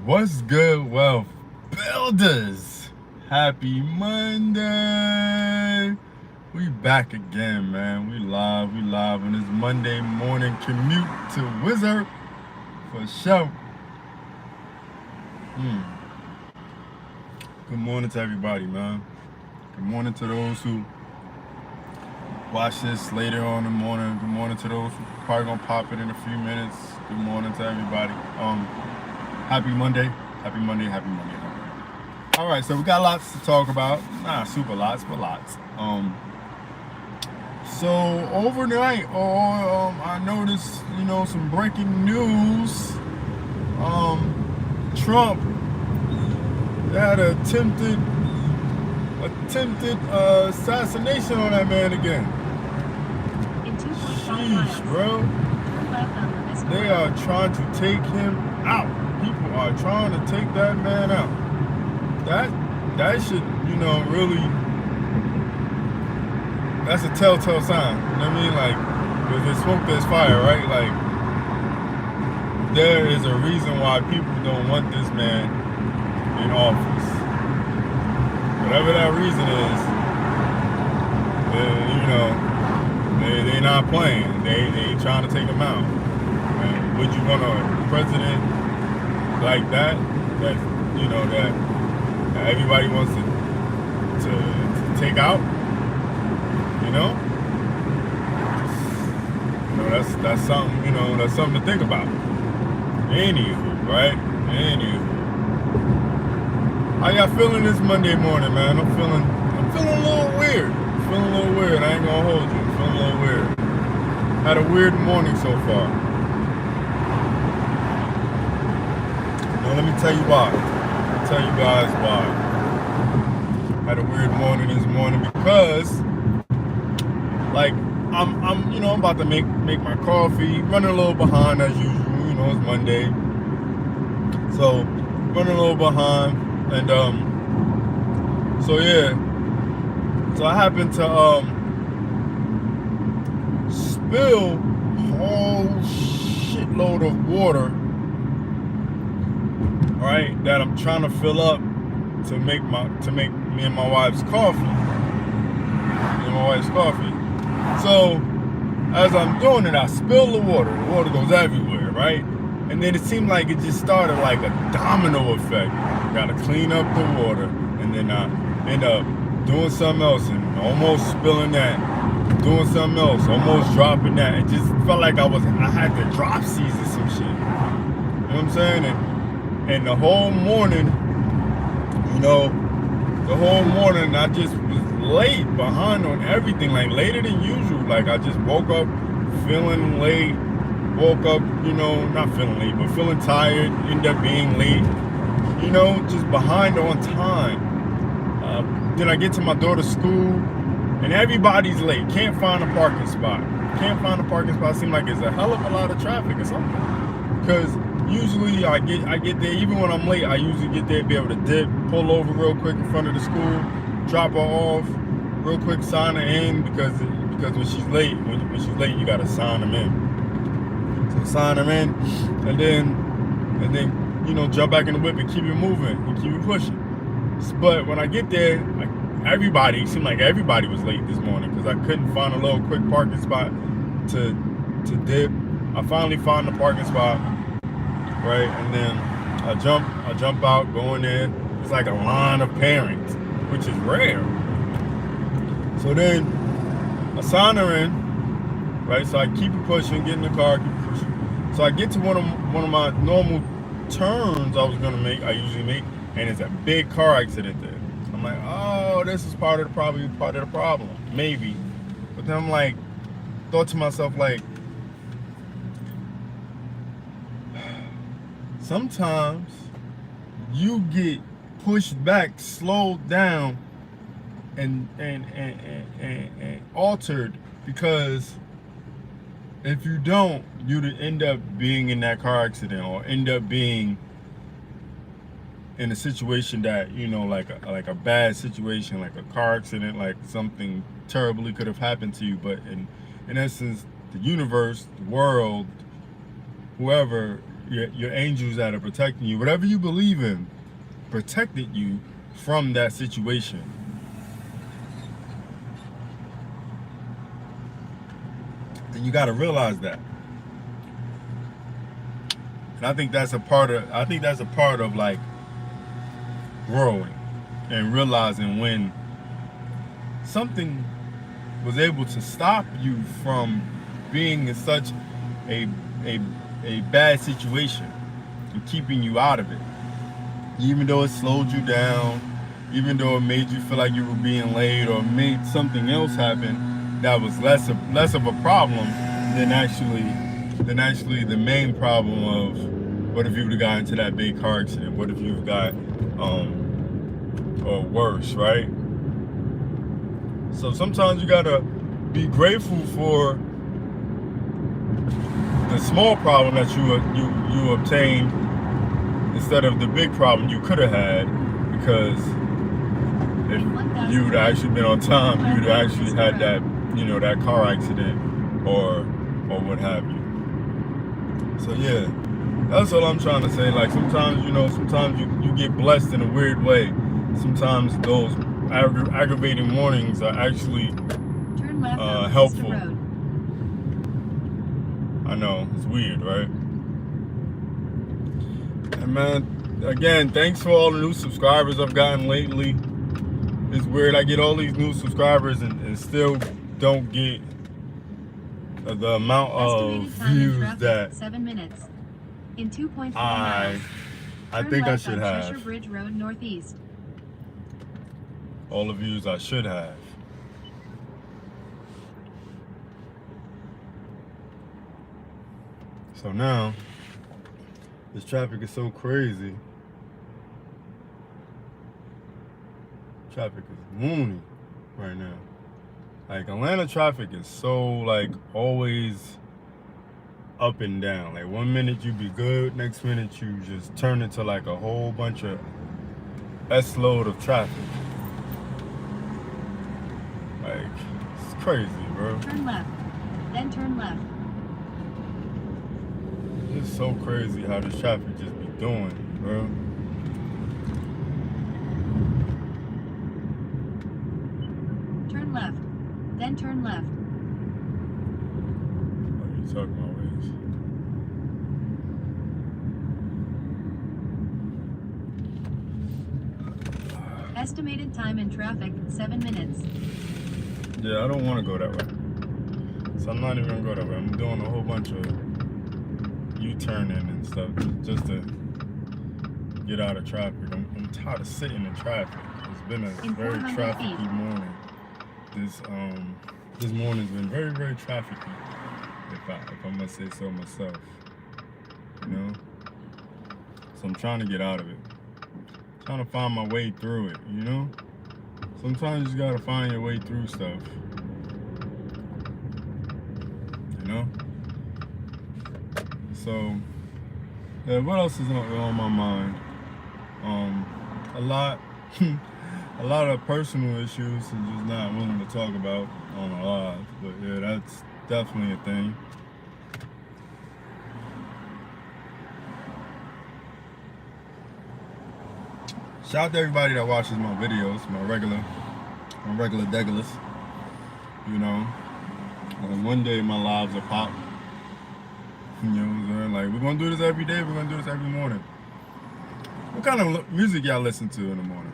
What's good, Wealth Builders? Happy Monday. We back again, man. We live on this Monday morning commute to Wizard for show. Good morning to everybody, man. Good morning to those who watch this later on in the morning. Good morning to those who probably gonna pop it in a few minutes. Good morning to everybody. Happy Monday. Happy Monday. Happy Monday. All right, so we got lots to talk about. Not super lots, but lots. So overnight, I noticed, some breaking news. Trump had attempted assassination on that man again. Sheesh, bro. They are trying to take him out. People are trying to take that man out. That should, really, that's a telltale sign. You know what I mean? Like, if there's smoke, there's fire, right? Like, there is a reason why people don't want this man in office. Whatever that reason is, they're not playing. They trying to take him out. And would you want a president like that everybody wants to take out? That's something, that's something to think about. Anywho, right? How y'all feeling this Monday morning, man? I'm feeling a little weird. I ain't gonna hold you. I'm feeling a little weird. Had a weird morning so far. Let me tell you why. I'll tell you guys why. Had a weird morning this morning because, like, I'm about to make my coffee. Running a little behind as usual. It's Monday, so running a little behind, and so I happened to spill a whole shitload of water. Right, that I'm trying to fill up to make me and my wife's coffee. So as I'm doing it, I spill the water. The water goes everywhere, right? And then it seemed like it just started like a domino effect. Gotta clean up the water, and then I end up doing something else and almost spilling that. Doing something else, almost dropping that. It just felt like I had the drop season some shit. You know what I'm saying? And the whole morning, I just was late, behind on everything, like later than usual. Like I just woke up feeling late, not feeling late, but feeling tired, ended up being late, just behind on time. Then I get to my daughter's school, and everybody's late. Can't find a parking spot. Seems like there's a hell of a lot of traffic or something. Because usually I get there, even when I'm late, I usually get there, be able to dip, pull over real quick in front of the school, drop her off, real quick, sign her in, because when she's late, you gotta sign them in. So sign them in, and then jump back in the whip and keep it moving and keep it pushing. But when I get there, it seemed like everybody was late this morning because I couldn't find a little quick parking spot to dip. I finally found the parking spot, right? And then I jump out, go in there. It's like a line of parents, which is rare. So then I sign her in, right? So I keep it pushing, get in the car, keep it pushing. So I get to one of my normal turns I usually make, and it's a big car accident there. So I'm like, oh, this is part of the problem, maybe. But then I'm like, thought to myself, like, sometimes you get pushed back, slowed down, and altered, because if you don't, you'd end up being in that car accident, or end up being in a situation that, like a bad situation, like a car accident, like something terribly could have happened to you. But in essence, the universe, the world, whoever your angels that are protecting you, whatever you believe in, protected you from that situation. And you got to realize that. And I think that's a part of like growing and realizing when something was able to stop you from being in such a bad situation and keeping you out of it, even though it slowed you down, even though it made you feel like you were being late or made something else happen that was less of a problem than actually the main problem of what if you would have got into that big car accident, what if you've got or worse, right? So sometimes you gotta be grateful for the small problem that you obtained instead of the big problem you could have had, because if you'd actually been on time, you'd actually had that, that car accident or what have you. So yeah, that's all I'm trying to say. Like sometimes you get blessed in a weird way. Sometimes those aggravating warnings are actually helpful. I know, it's weird, right? And man, again, thanks for all the new subscribers I've gotten lately. It's weird, I get all these new subscribers and still don't get the amount of views that 7 minutes. In 2.4 I think I should have. Cheshire Bridge Road Northeast. All the views I should have. So now, this traffic is so crazy. Traffic is mooning right now. Like Atlanta traffic is so like always up and down. Like 1 minute you be good, next minute you just turn into like a whole bunch of S-load of traffic. Like, it's crazy, bro. Turn left, then turn left. It's so crazy how this traffic just be doing, bro. Turn left, then turn left. What are you talking about, Waze? Estimated time in traffic, 7 minutes. Yeah, I don't want to go that way. So I'm not even going to go that way. I'm doing a whole bunch of U-turning and stuff just to get out of traffic. I'm tired of sitting in traffic. It's been a very trafficy morning. This morning's been very, very trafficy, if I must say so myself. So I'm trying to get out of it. Trying to find my way through it, Sometimes you just gotta find your way through stuff. So, yeah, what else is on my mind? A lot of personal issues and just not willing to talk about on a live. But yeah, that's definitely a thing. Shout out to everybody that watches my videos, my regular degulas. And one day my lives will pop. You know what I'm saying? Like, we're gonna do this every day, we're gonna do this every morning. What kind of music y'all listen to in the morning?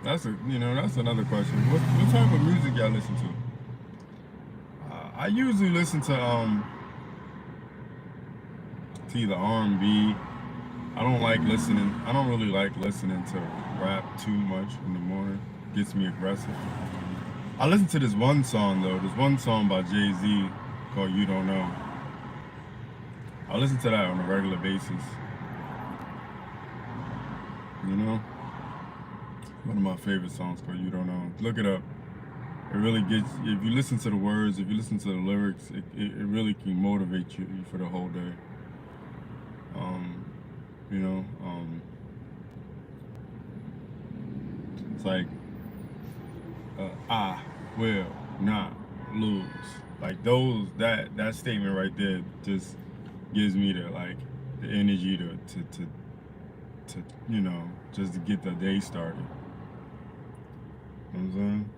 That's another question. What type of music y'all listen to? I usually listen to either R&B. I don't really like listening to rap too much in the morning. It gets me aggressive. I listen to this one song though. There's one song by Jay-Z called You Don't Know. I listen to that on a regular basis. One of my favorite songs called You Don't Know. Look it up. It really gets, if you listen to the words, if you listen to the lyrics, it really can motivate you for the whole day. It's like, I will not lose. Like that statement right there just gives me the like, the energy to you know, just to get the day started. You know what I'm saying?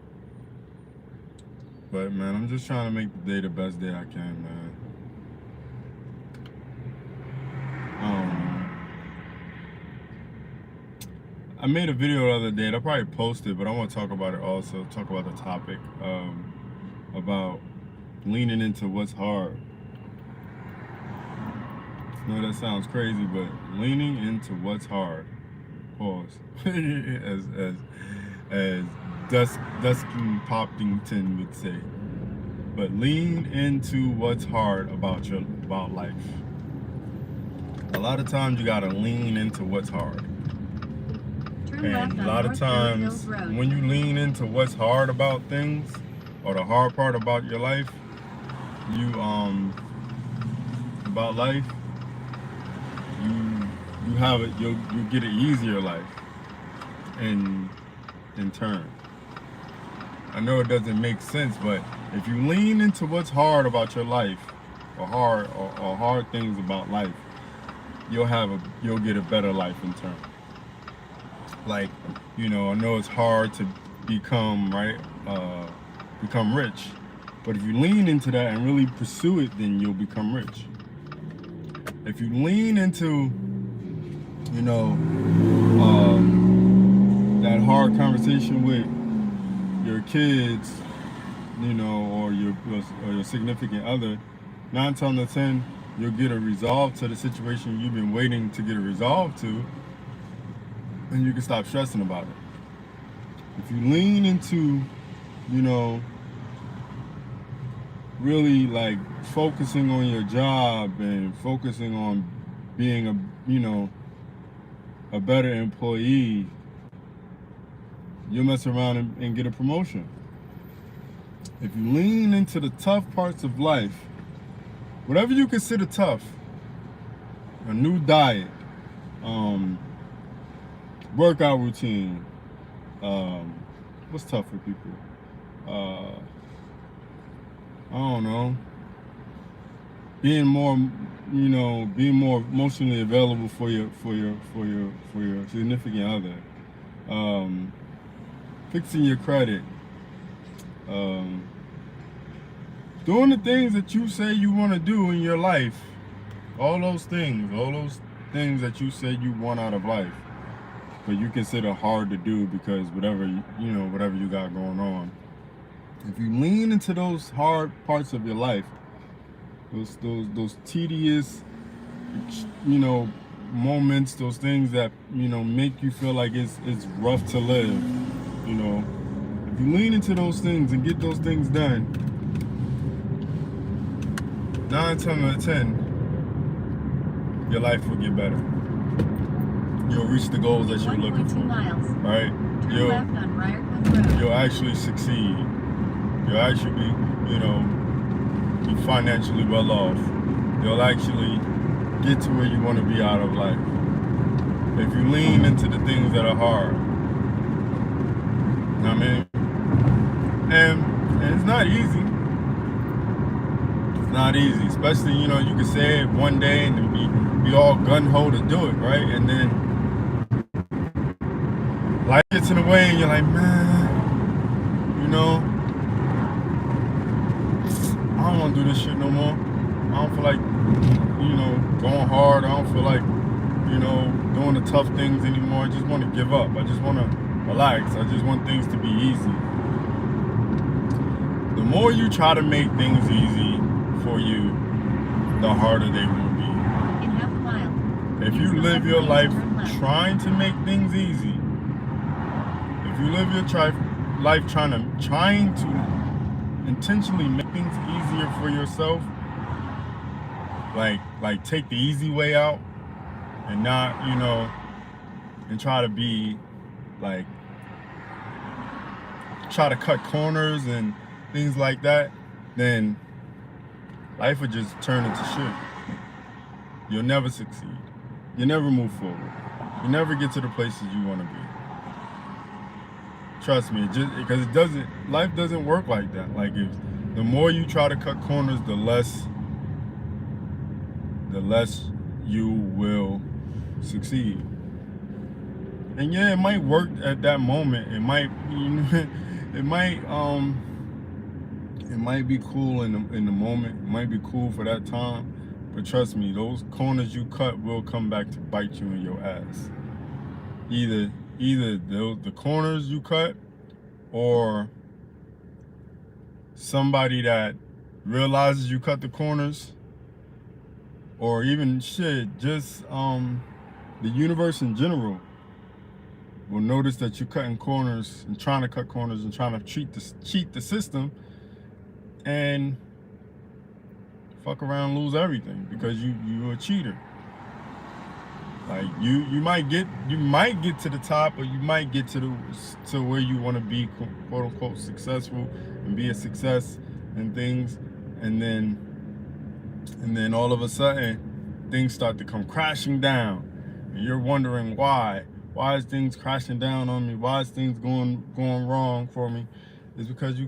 But man, I'm just trying to make the day the best day I can, man. I made a video the other day. I'll probably post it, but I want to talk about it also. Talk about the topic about leaning into what's hard. I know that sounds crazy, but leaning into what's hard. Pause. as Dustin Poppington would say. But lean into what's hard about life. A lot of times you gotta lean into what's hard. And a lot of times when you lean into what's hard about things, or the hard part about your life, you have it, you get an easier life in turn. I know it doesn't make sense, but if you lean into what's hard about your life, or hard things about life, you'll get a better life in turn. Like, you know, I know it's hard to become rich, but if you lean into that and really pursue it, then you'll become rich. If you lean into, you know, that hard conversation with your kids, you know, or your significant other, 9 times out of 10, you'll get a resolve to the situation you've been waiting to get a resolve to, and you can stop stressing about it. If you lean into, you know, really like focusing on your job and focusing on being a better employee, you'll mess around and get a promotion. If you lean into the tough parts of life, whatever you consider tough, a new diet, workout routine, what's tough for people? I don't know. Being more emotionally available for your significant other. Fixing your credit. Doing the things that you say you want to do in your life. All those things that you say you want out of life, but you consider hard to do because whatever you got going on. If you lean into those hard parts of your life, those tedious, you know, moments, those things that, you know, make you feel like it's rough to live, you know, if you lean into those things and get those things done, 9 times out of 10, your life will get better. You'll reach the goals that you're looking for. Miles. Right? Turn left on Briarcliff Road. You'll actually succeed. You'll actually be financially well off. You'll actually get to where you want to be out of life. If you lean into the things that are hard. You know what I mean? And it's not easy. It's not easy. Especially, you know, you can say it one day and then be all gun-ho to do it, right? And then life gets in the way and you're like, man, you know, I don't want to do this shit no more. I don't feel like, you know, going hard. I don't feel like, you know, doing the tough things anymore. I just want to give up. I just want to relax. I just want things to be easy. The more you try to make things easy for you, the harder they will be. In half a mile. If you live your life trying to make things easy, if you live your life trying to intentionally make things easier for yourself, like take the easy way out and not, you know, and try to be like, try to cut corners and things like that, then life would just turn into shit. You'll never succeed. You'll never move forward. You'll never get to the places you want to be. Trust me, just because life doesn't work like that. Like, the more you try to cut corners, the less you will succeed. And yeah, it might work at that moment. It might, it might be cool in the moment. It might be cool for that time. But trust me, those corners you cut will come back to bite you in your ass. Either the corners you cut, or somebody that realizes you cut the corners, or even shit, just the universe in general will notice that you're cutting corners and trying to cut corners and trying to cheat the system, and fuck around, lose everything because you're a cheater. Like you might get to the top, or you might get to where you want to be, quote unquote, successful, and be a success and things, and then all of a sudden things start to come crashing down, and you're wondering why is things crashing down on me, why is things going wrong for me. It's because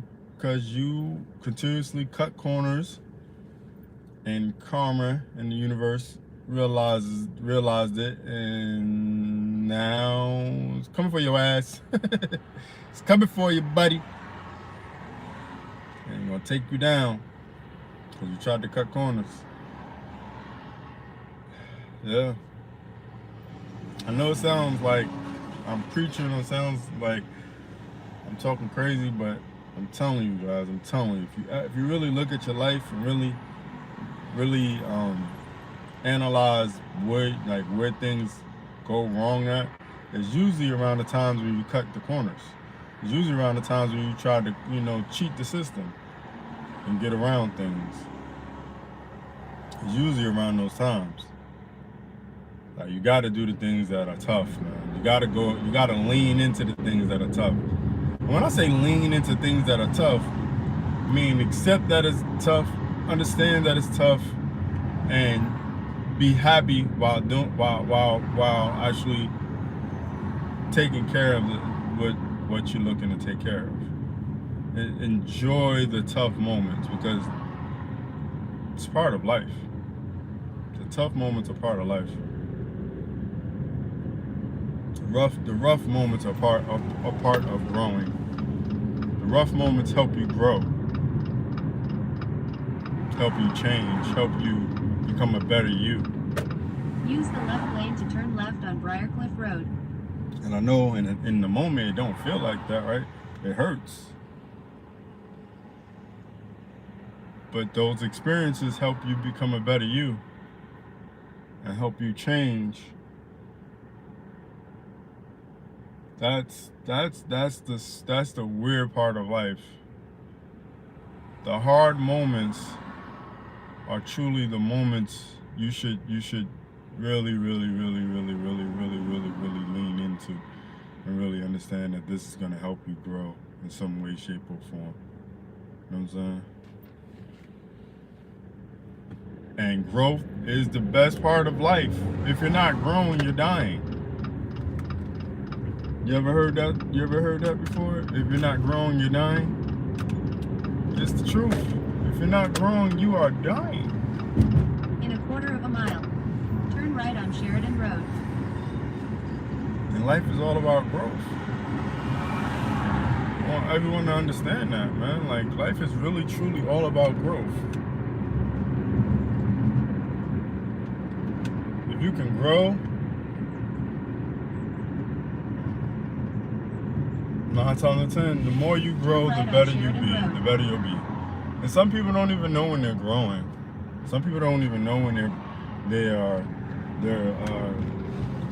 you continuously cut corners, and karma and the universe realized it, and now it's coming for your ass. It's coming for you, buddy, and it's gonna take you down because you tried to cut corners. Yeah, I know it sounds like I'm preaching, it sounds like I'm talking crazy, but I'm telling you guys, if you really look at your life and really analyze where things go wrong at, it's usually around the times when you cut the corners. It's usually around the times when you try to, cheat the system and get around things. It's usually around those times. Like, you got to do the things that are tough, man. You got to lean into the things that are tough. And when I say lean into things that are tough, I mean accept that it's tough, understand that it's tough, and be happy while actually taking care of what you're looking to take care of. Enjoy the tough moments, because it's part of life. The tough moments are part of life. The rough moments are part of growing. The rough moments help you grow, help you change, help you become a better you. Use the left lane to turn left on Briarcliff Road. And I know in the moment it don't feel like that, right? It hurts. But those experiences help you become a better you and help you change. That's the weird part of life. The hard moments are truly the moments you should really lean into, and really understand that this is going to help you grow in some way, shape, or form. You know what I'm saying? And growth is the best part of life. If you're not growing, you're dying. You ever heard that before? If you're not growing, you're dying. It's the truth. If you're not growing, you are dying. In a quarter of a mile, turn right on Sheridan Road. And life is all about growth. I want everyone to understand that, man. Like, life is really, truly all about growth. If you can grow, 9 times out of 10, the more you grow, the better you be, the better you'll be. And some people don't even know when they're growing. Some people don't even know when they're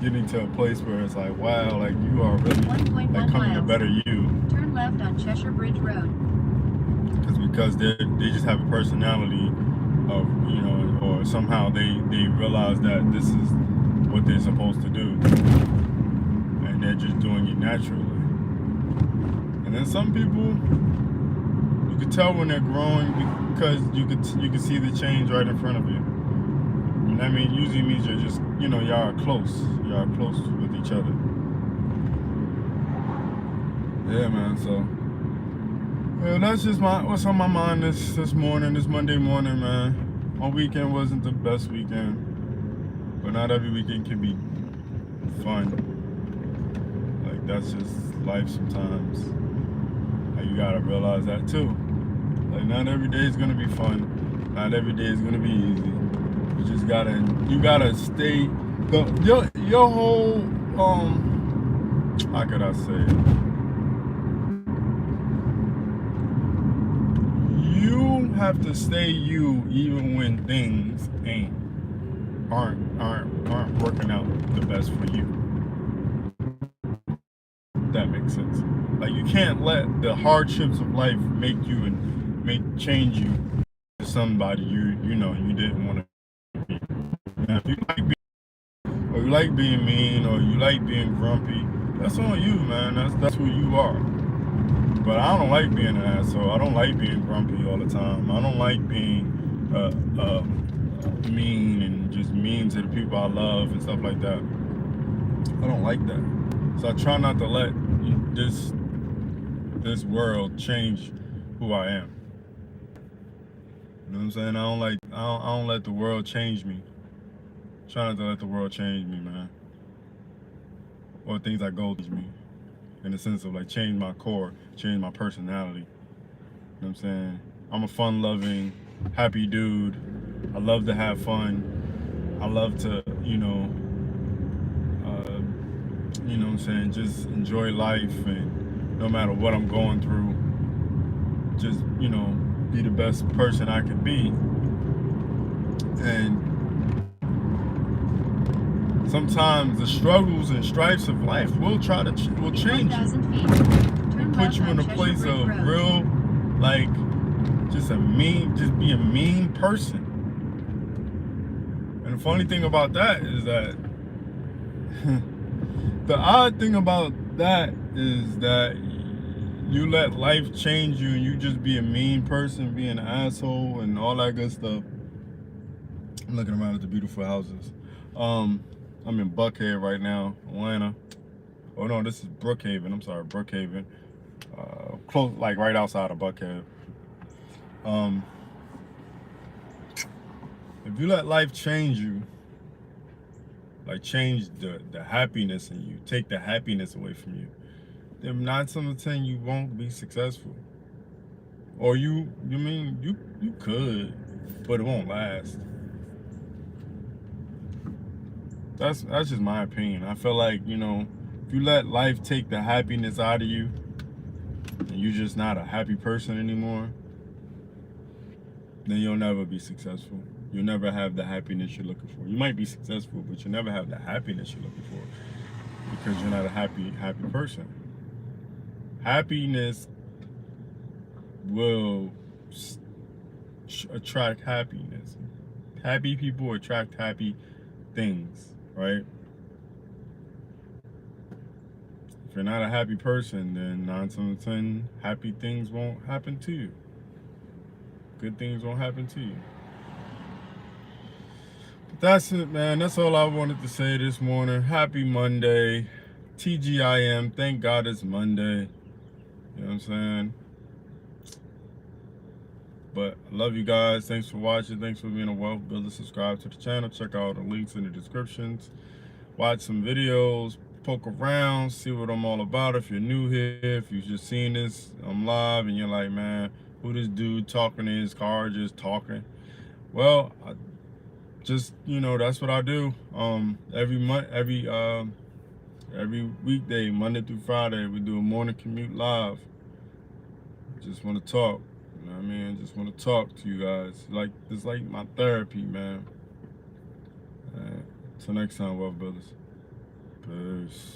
getting to a place where it's like, wow, like you are really like coming a better you. Turn left on Cheshire Bridge Road. Because they just have a personality of, or somehow they realize that this is what they're supposed to do, and they're just doing it naturally. And then some people, you can tell when they're growing because you can see the change right in front of you. You know what I mean? Usually means you're just, y'all are close. Y'all are close with each other. Yeah, man, so. Yeah, that's just what's on my mind this morning, this Monday morning, man. My weekend wasn't the best weekend. but not every weekend can be fun. Like, that's just life sometimes. Like, you gotta realize that too. Like, not every day is gonna be fun. Not every day is gonna be easy. You gotta stay, your whole, how could I say it? You have to stay you even when things aren't working out the best for you. If that makes sense. Like, you can't let the hardships of life make you and change you to somebody you know you didn't want to be. Now, if you like being, or you like being mean, or you like being grumpy, that's on you, man. That's who you are. But I don't like being an asshole. I don't like being grumpy all the time. I don't like being mean and just mean to the people I love and stuff like that. I don't like that. So I try not to let this world change who I am. You know what I'm saying? I don't let the world change me. Try not to let the world change me, man. Or things that go change me. In the sense of like change my core, change my personality. You know what I'm saying? I'm a fun-loving, happy dude. I love to have fun. I love to, you know what I'm saying, just enjoy life, and no matter what I'm going through, just, be the best person I could be. And sometimes the struggles and strifes of life will change you. And put you in a place of real, like, just be a mean person. And the funny thing about that is that the odd thing about that is that you let life change you and you just be a mean person, be an asshole and all that good stuff. I'm looking around at the beautiful houses. I'm in Buckhead right now, Atlanta. Oh no, this is Brookhaven. I'm sorry, Brookhaven. Close, like right outside of Buckhead. If you let life change you, like change the happiness in you, take the happiness away from you, then 9 times out of 10 you won't be successful. Or you could, but it won't last. That's just my opinion. I feel like, if you let life take the happiness out of you and you're just not a happy person anymore, then you'll never be successful. You'll never have the happiness you're looking for. You might be successful, but you'll never have the happiness you're looking for because you're not a happy person. Happiness will attract happiness. Happy people attract happy things, right? If you're not a happy person, then 9 times out of 10, happy things won't happen to you. Good things won't happen to you. But that's it, man. That's all I wanted to say this morning. Happy Monday. TGIM. Thank God it's Monday. You know what I'm saying? But I love you guys. Thanks for watching. Thanks for being a wealth builder. Subscribe to the channel. Check out the links in the descriptions. Watch some videos. Poke around. See what I'm all about. If you're new here, if you've just seen this, I'm live, and you're like, man, who this dude talking in his car, just talking? Well, that's what I do. Every weekday, Monday through Friday, we do a morning commute live. Just want to talk. You know what I mean? Just want to talk to you guys. It's like my therapy, man. Till next time, Wealthbuilders. Peace.